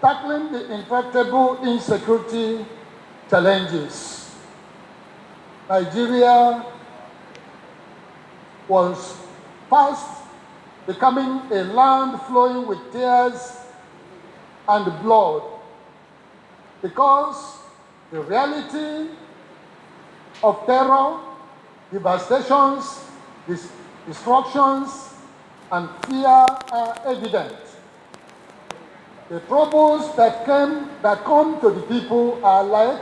tackling the intractable insecurity challenges, Nigeria was fast becoming a land flowing with tears and blood, because the reality of terror, devastations, destructions, and fear are evident. The troubles that come to the people are like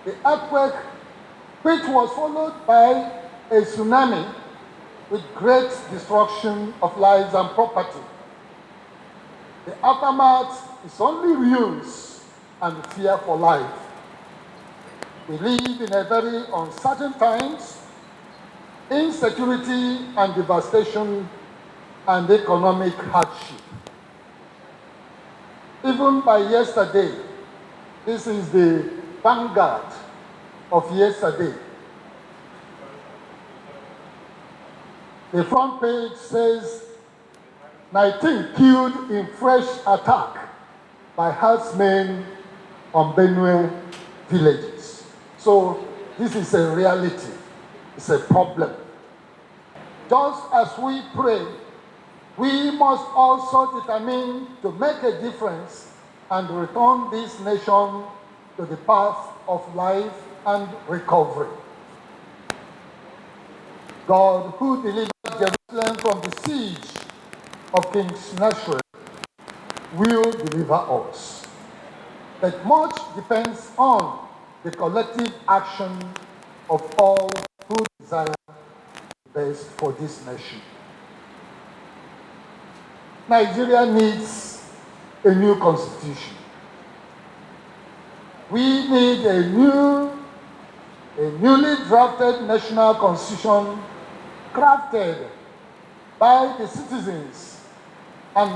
the earthquake, which was followed by a tsunami with great destruction of lives and property. The aftermath is only ruins and fear for life. We live in a very uncertain times. Insecurity and devastation and economic hardship. Even by yesterday, this is the vanguard of yesterday. The front page says, 19 killed in fresh attack by herdsmen on Benue villages. So this is a reality. It's a problem. Just as we pray, we must also determine to make a difference and return this nation to the path of life and recovery. God, who delivered Jerusalem from the siege of King Sennacherib, will deliver us. But much depends on the collective action of all who desire the best for this nation. Nigeria needs a new constitution. We need a newly drafted national constitution crafted by the citizens, and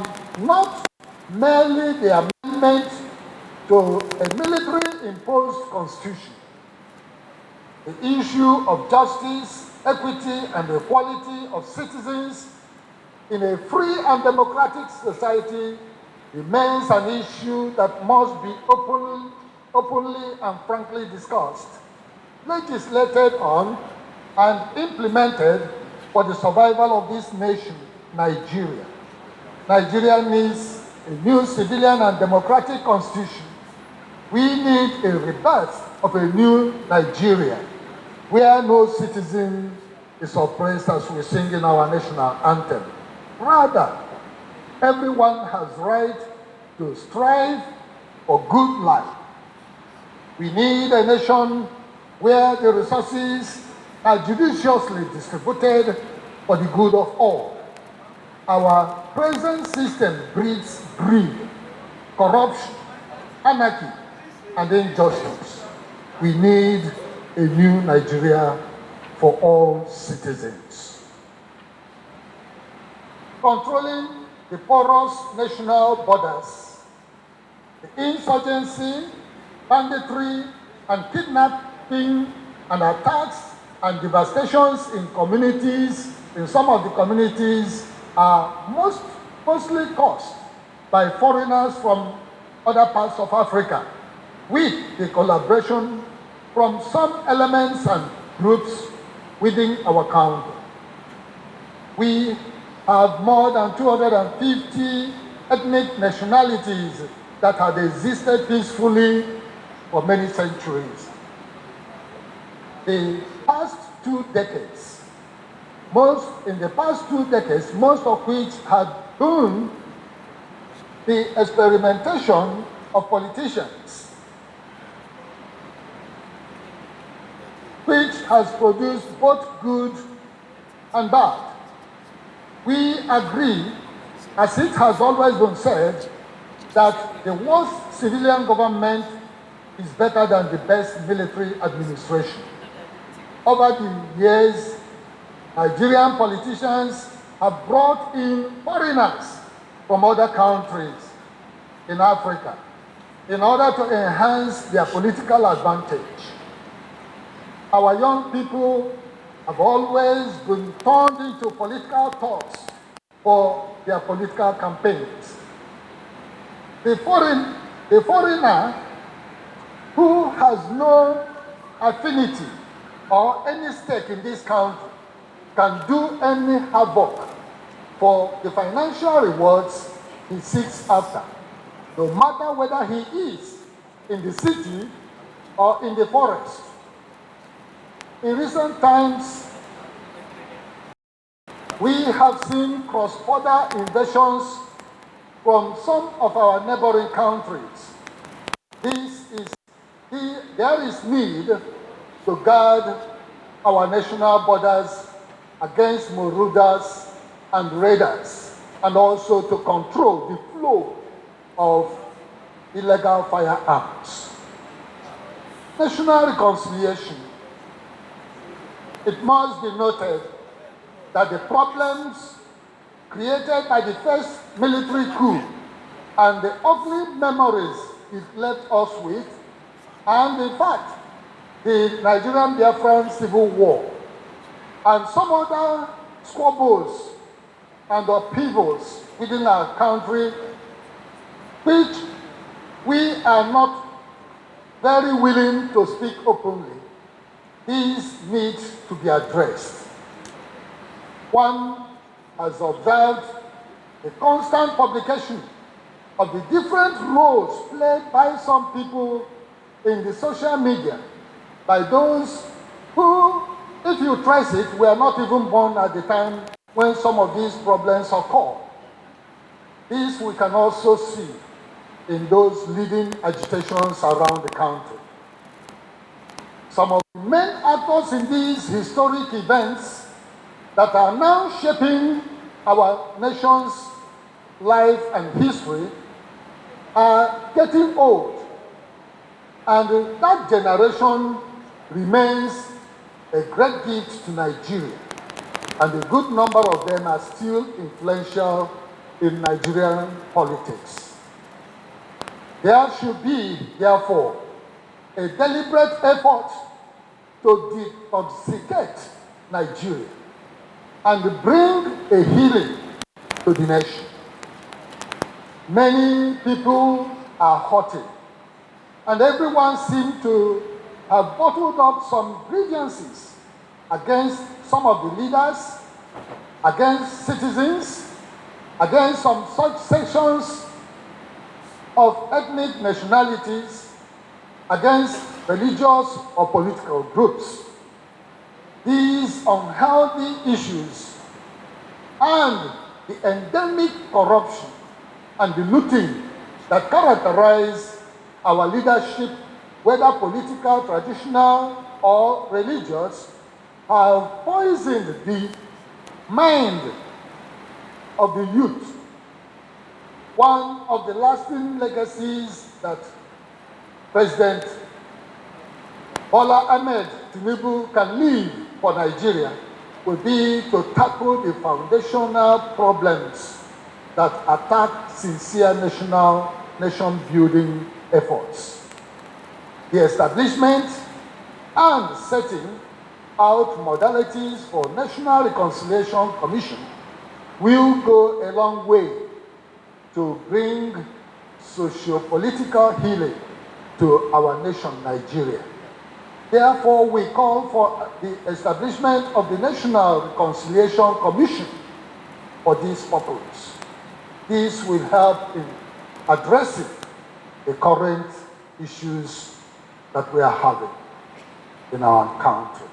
not merely the amendment to a military-imposed constitution. The issue of justice, equity, and equality of citizens in a free and democratic society remains an issue that must be openly and frankly discussed, legislated on, and implemented for the survival of this nation, Nigeria. Nigeria needs a new civilian and democratic constitution. We need a rebirth of a new Nigeria, where no citizen is oppressed as we sing in our national anthem. Rather, everyone has right to strive for good life. We need a nation where the resources are judiciously distributed for the good of all. Our present system breeds greed, corruption, anarchy, and injustice. We need a new Nigeria for all citizens. Controlling the porous national borders, the insurgency, banditry, and kidnapping and attacks and devastations in communities, in some of the communities, are mostly caused by foreigners from other parts of Africa, with the collaboration from some elements and groups within our country. We have more than 250 ethnic nationalities that have existed peacefully for many centuries. The past 2 decades, most of which had been the experimentation of politicians, which has produced both good and bad. We agree, as it has always been said, that the worst civilian government is better than the best military administration. Over the years, Nigerian politicians have brought in foreigners from other countries in Africa in order to enhance their political advantage. Our young people have always been turned into political thoughts for their political campaigns. The foreign A foreigner who has no affinity or any stake in this country can do any havoc for the financial rewards he seeks after, no matter whether he is in the city or in the forest. In recent times, we have seen cross-border invasions from some of our neighboring countries. There is need to guard our national borders against marauders and raiders, and also to control the flow of illegal firearms. National reconciliation. It must be noted that the problems created by the first military coup and the ugly memories it left us with, and in fact, the Nigerian-Biafran Civil War, and some other squabbles and upheavals within our country, which we are not very willing to speak openly. These need to be addressed. One has observed the constant publication of the different roles played by some people in the social media, by those who, if you trace it, were not even born at the time when some of these problems occur. This we can also see in those leading agitations around the country. Some of the main actors in these historic events that are now shaping our nation's life and history are getting old, and that generation remains a great gift to Nigeria, and a good number of them are still influential in Nigerian politics. There should be, therefore, a deliberate effort to detoxicate Nigeria and bring a healing to the nation. Many people are hurting, and everyone seems to have bottled up some grievances against some of the leaders, against citizens, against some such sections of ethnic nationalities, against religious or political groups. These unhealthy issues and the endemic corruption and the looting that characterize our leadership, whether political, traditional, or religious, have poisoned the mind of the youth. One of the lasting legacies that President Bola Ahmed Tinubu can leave for Nigeria will be to tackle the foundational problems that attack sincere nation-building efforts. The establishment and setting out modalities for National Reconciliation Commission will go a long way to bring socio-political healing to our nation, Nigeria. Therefore, we call for the establishment of the National Reconciliation Commission for this purpose. This will help in addressing the current issues that we are having in our country.